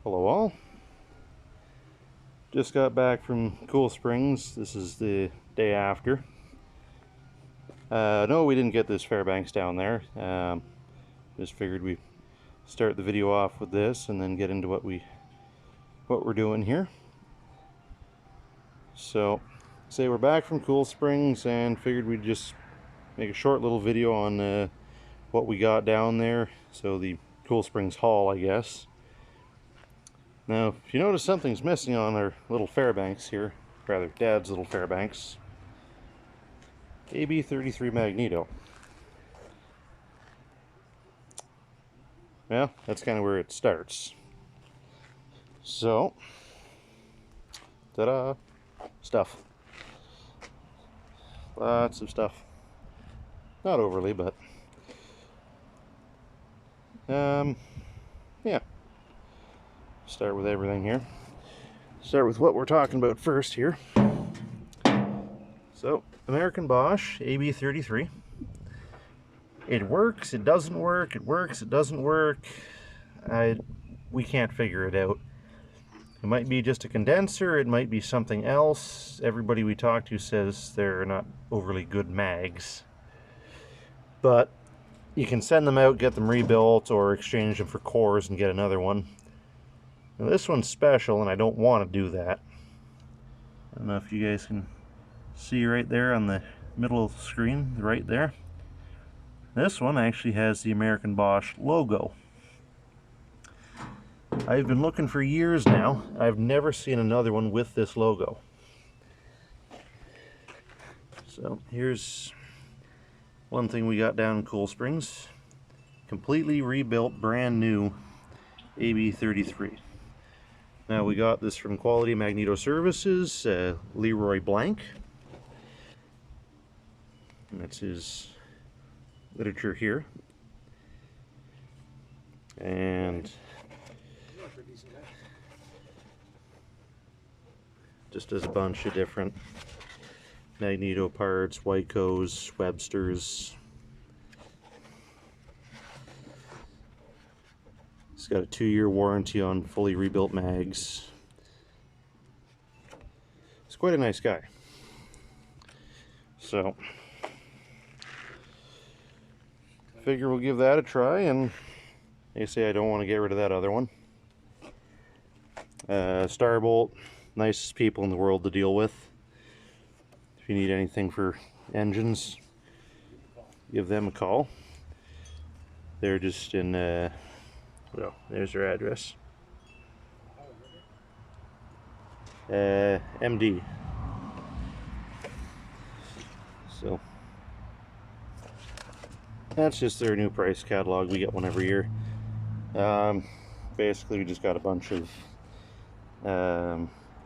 Hello all. Just got back from Coolsprings. This is the day after. No, we didn't get this Fairbanks down there. Just figured we'd start the video off with this and then get into what we're doing here. So, say we're back from Coolsprings and figured we'd just make a short little video on what we got down there. So the Coolsprings haul, I guess. Now, if you notice something's missing on our little Fairbanks here, rather Dad's little Fairbanks, AB33 magneto. Well, that's kind of where it starts. So, ta-da! Stuff. Lots of stuff. Not overly, but yeah. Start with everything here. Start with what we're talking about first here. So, American Bosch AB33. It works, it doesn't work, it works, it doesn't work. We can't figure it out. It might be just a condenser, it might be something else. Everybody we talk to says they're not overly good mags. But you can send them out, get them rebuilt, or exchange them for cores and get another one. Now this one's special and I don't want to do that. I don't know if you guys can see right there on the middle of the screen, right there. This one actually has the American Bosch logo. I've been looking for years now. I've never seen another one with this logo. So here's one thing we got down in Coolsprings. Completely rebuilt, brand new AB33. Now we got this from Quality Magneto Services, Leroy Blank. And that's his literature here. And just does a bunch of different magneto parts, Wycos, Websters. It's got a 2-year warranty on fully rebuilt mags. He's quite a nice guy. So, figure we'll give that a try, and they say I don't want to get rid of that other one. Starbolt, nicest people in the world to deal with. If you need anything for engines, give them a call. They're just in, well, there's their address. MD. So, that's just their new price catalog. We get one every year. Basically, we just got a bunch of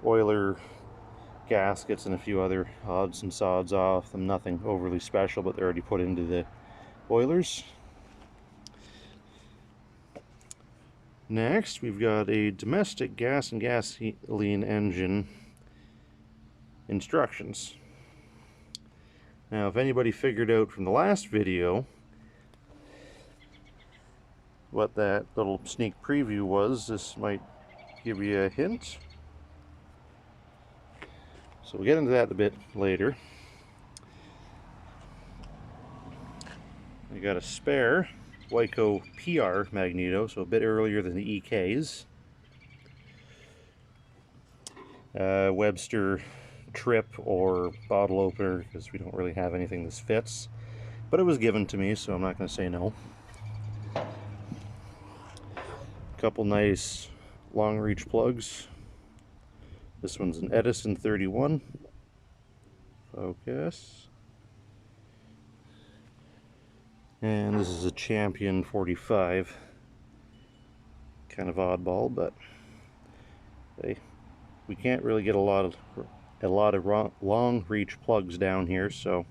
oiler gaskets and a few other odds and sods off them. Nothing overly special, but they're already put into the oilers. Next, we've got a domestic gas and gasoline engine instructions. Now, if anybody figured out from the last video what that little sneak preview was, this might give you a hint. So we'll get into that a bit later. We got a spare Wyco PR magneto, so a bit earlier than the EKs. Webster trip or bottle opener, because we don't really have anything this fits. But it was given to me, so I'm not going to say no. A couple nice long reach plugs. This one's an Edison 31. Focus. And this is a Champion 45. Kind of oddball, but hey, we can't really get a lot of long reach plugs down here, so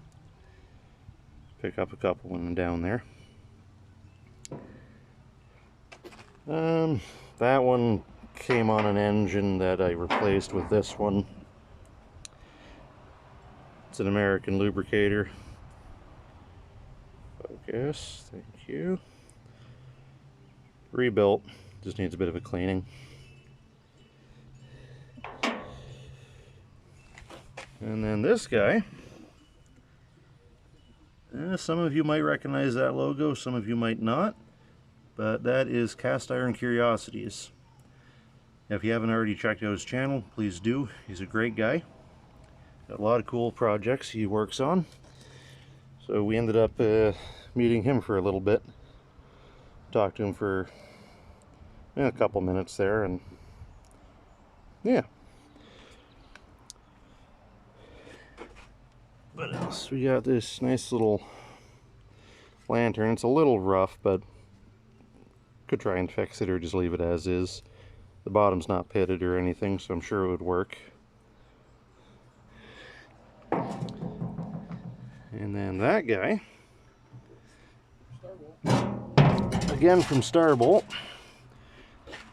pick up a couple when I'm down there. That one came on an engine that I replaced with this one. It's an American lubricator. Focus, thank you. Rebuilt, just needs a bit of a cleaning. And then this guy, some of you might recognize that logo, some of you might not, but that is Cast Iron Curiosities. If you haven't already checked out his channel, please do. He's a great guy. Got a lot of cool projects he works on. So we ended up meeting him for a little bit. Talked to him for a couple minutes there, and yeah. What else? We got this nice little lantern. It's a little rough, but could try and fix it or just leave it as is. The bottom's not pitted or anything, so I'm sure it would work. And then that guy, again from Starbolt,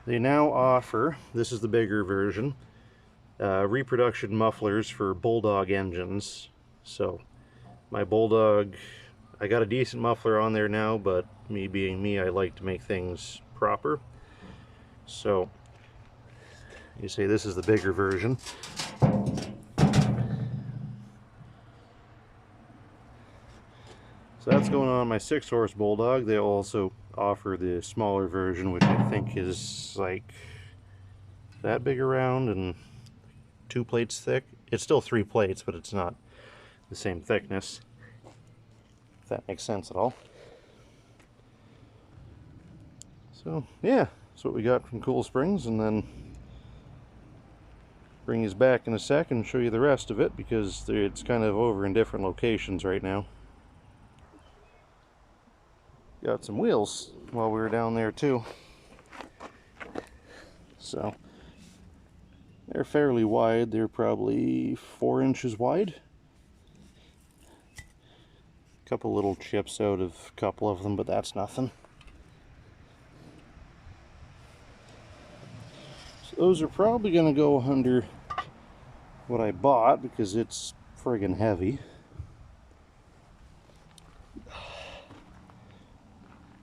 they now offer, this is the bigger version, reproduction mufflers for Bulldog engines. So my Bulldog, I got a decent muffler on there now, but me being me, I like to make things proper. So you say this is the bigger version. So that's going on my 6-horse Bulldog. They also offer the smaller version, which I think is like that big around and 2 plates thick. It's still 3 plates, but it's not the same thickness, if that makes sense at all. So yeah, that's what we got from Coolsprings, and then bring you back in a sec and show you the rest of it, because it's kind of over in different locations right now. Got some wheels while we were down there too. So they're fairly wide. They're probably 4 inches wide. A couple little chips out of a couple of them, but that's nothing. So those are probably going to go under what I bought because it's friggin' heavy.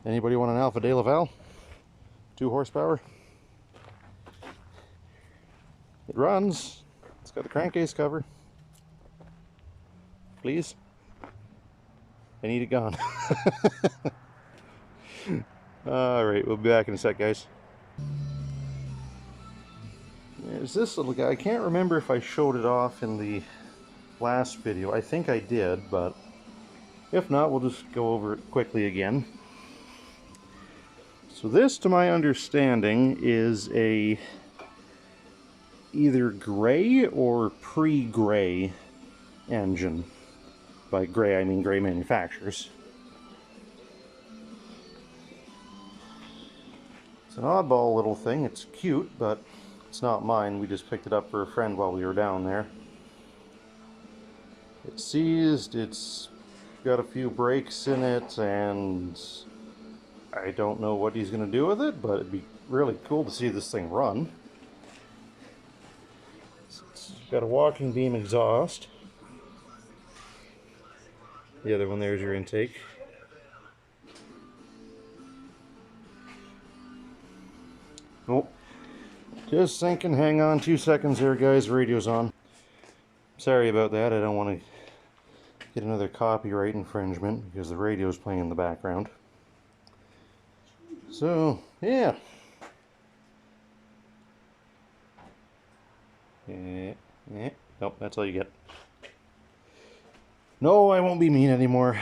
Anybody want an Alpha De La Val? 2 horsepower. It runs. It's got the crankcase cover. Please. I need it gone. Alright, we'll be back in a sec, guys. There's this little guy. I can't remember if I showed it off in the last video. I think I did, but if not, we'll just go over it quickly again. So this, to my understanding, is a either gray or pre-gray engine. By gray, I mean gray manufacturers. It's an oddball little thing. It's cute, but it's not mine. We just picked it up for a friend while we were down there. It's seized, it's got a few brakes in it, and I don't know what he's going to do with it, but it'd be really cool to see this thing run. It's got a walking beam exhaust. The other one there's your intake. Oh, just sinking. Hang on 2 seconds there, guys. Radio's on. Sorry about that. I don't want to get another copyright infringement because the radio's playing in the background. So, yeah. Nope, that's all you get. No, I won't be mean anymore.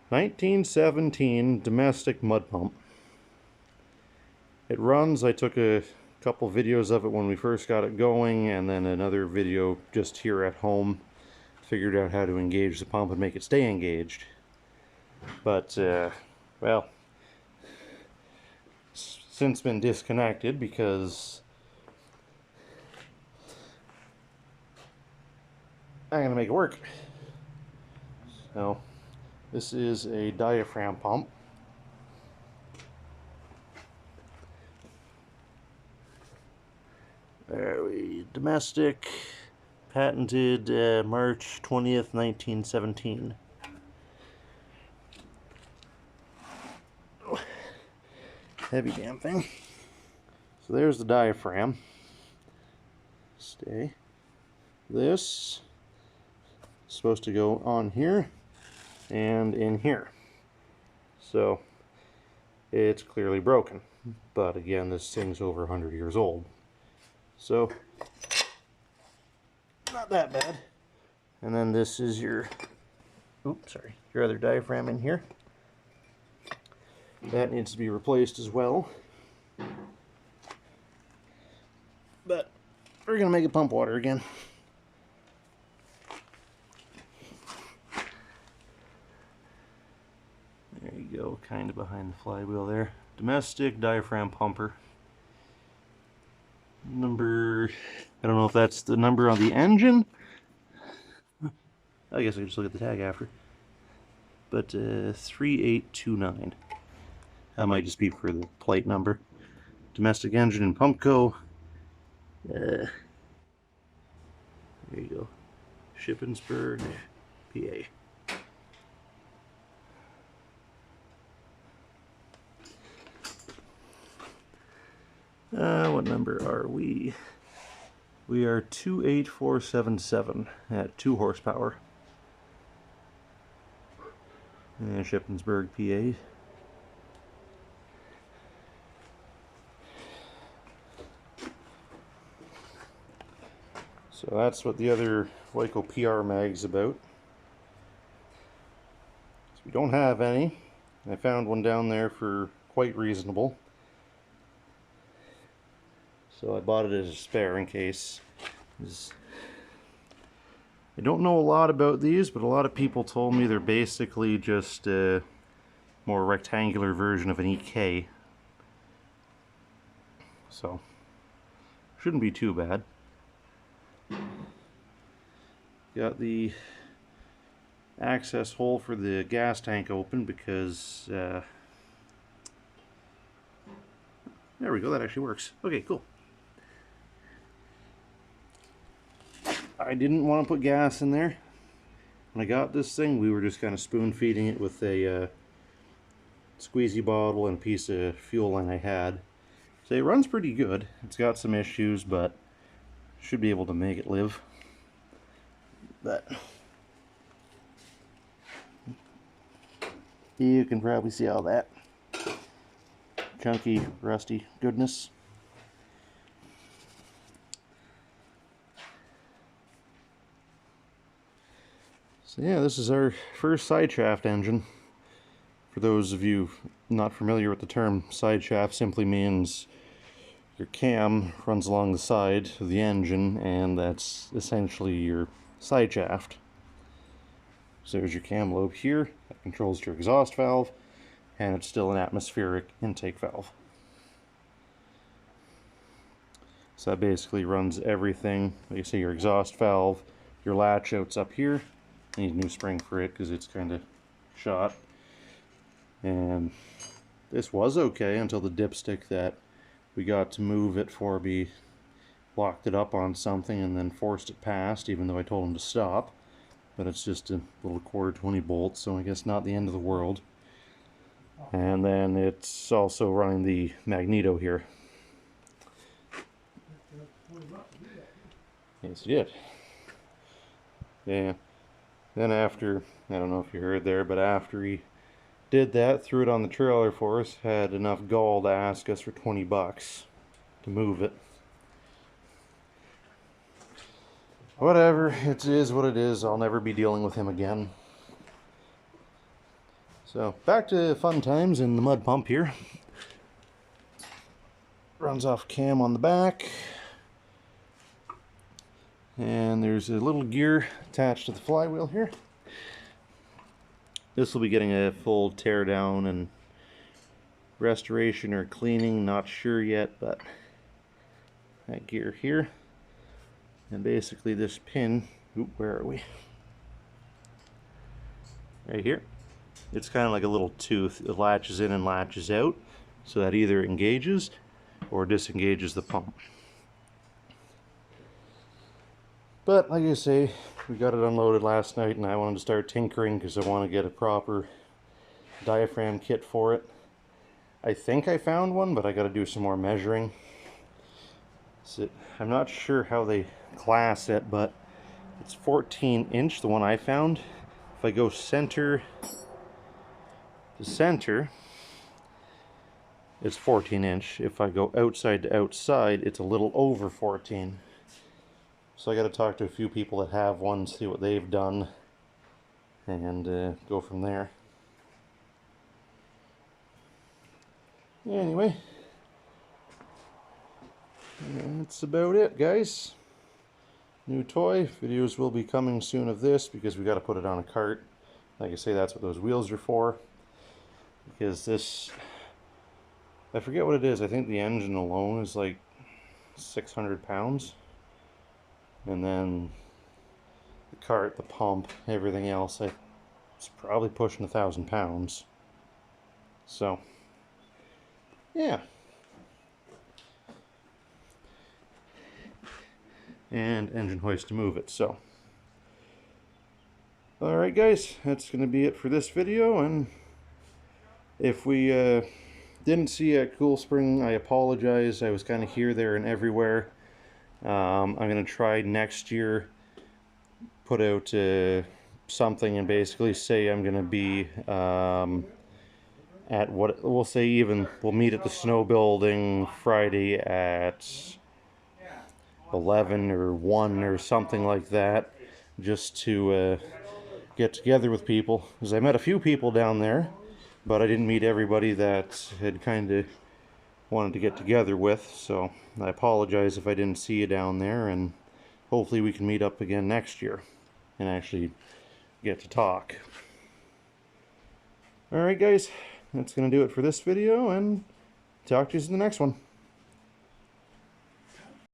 1917 domestic mud pump. It runs. I took a couple videos of it when we first got it going, and then another video just here at home. Figured out how to engage the pump and make it stay engaged. But, well, since been disconnected because I'm going to make it work. So, this is a diaphragm pump. Domestic, patented March 20th, 1917. Heavy damn thing. So there's the diaphragm. stay. This is supposed to go on here and in here. So it's clearly broken. But again, this thing's over 100 years old. So not that bad. And then this is your, oops, sorry, your other diaphragm in here. That needs to be replaced as well. But we're gonna make it pump water again. There you go, kind of behind the flywheel there. Domestic diaphragm pumper. Number, I don't know if that's the number on the engine. I guess I can just look at the tag after. But 3829. That might just be for the plate number. Domestic engine and pump co. There you go. Shippensburg, PA. What number are we? We are 28477 at 2 horsepower. And Shippensburg, PA. So that's what the other Wyco PR mag's about. So we don't have any. I found one down there for quite reasonable. So I bought it as a spare in case. I don't know a lot about these, but a lot of people told me they're basically just a more rectangular version of an EK. So, shouldn't be too bad. Got the access hole for the gas tank open because, there we go, that actually works. Okay, cool. I didn't want to put gas in there. When I got this thing, we were just kind of spoon feeding it with a squeezy bottle and a piece of fuel line I had. So it runs pretty good. It's got some issues, but should be able to make it live. But you can probably see all that chunky, rusty goodness. So yeah, this is our first side shaft engine. For those of you not familiar with the term, side shaft simply means your cam runs along the side of the engine, and that's essentially your side shaft. So there's your cam lobe here, that controls your exhaust valve, and it's still an atmospheric intake valve. So that basically runs everything. Like you say, your exhaust valve, your latch out's up here. I need a new spring for it because it's kind of shot. And this was okay until the dipstick that we got to move it for me locked it up on something and then forced it past, even though I told him to stop. But it's just a little quarter 20 bolt, so I guess not the end of the world. And then it's also running the magneto here. Yes, it did. Yeah. Then after, I don't know if you heard there, but after he did that, threw it on the trailer for us, had enough gall to ask us for 20 bucks to move it. Whatever, it is what it is. I'll never be dealing with him again. So, back to fun times in the mud pump here. Runs off cam on the back. And there's a little gear attached to the flywheel here. This will be getting a full tear down and restoration or cleaning, not sure yet, but that gear here. And basically this pin, where are we? Right here. It's kind of like a little tooth. It latches in and latches out, so that either engages or disengages the pump. But like I say, we got it unloaded last night and I wanted to start tinkering because I want to get a proper diaphragm kit for it. I think I found one, but I got to do some more measuring. I'm not sure how they class it, but it's 14-inch, the one I found. If I go center to center, it's 14-inch. If I go outside to outside, it's a little over 14. So I got to talk to a few people that have one, see what they've done, and go from there. Anyway, that's about it, guys. New toy. Videos will be coming soon of this because we got to put it on a cart. Like I say, that's what those wheels are for. Because this, I forget what it is. I think the engine alone is like 600 pounds. And then the cart, the pump, everything else, it's probably pushing 1,000 pounds. So, yeah. And engine hoist to move it. So, alright guys, that's going to be it for this video. And if we didn't see you at Coolspring, I apologize. I was kind of here, there, and everywhere. I'm going to try next year, put out something and basically say I'm going to be at what we'll say, even we'll meet at the snow building Friday at 11 or 1 or something like that, just to get together with people, because I met a few people down there, but I didn't meet everybody that had kind of wanted to get together with. So I apologize if I didn't see you down there, and hopefully we can meet up again next year and actually get to talk. Alright guys, that's going to do it for this video, and talk to you in the next one.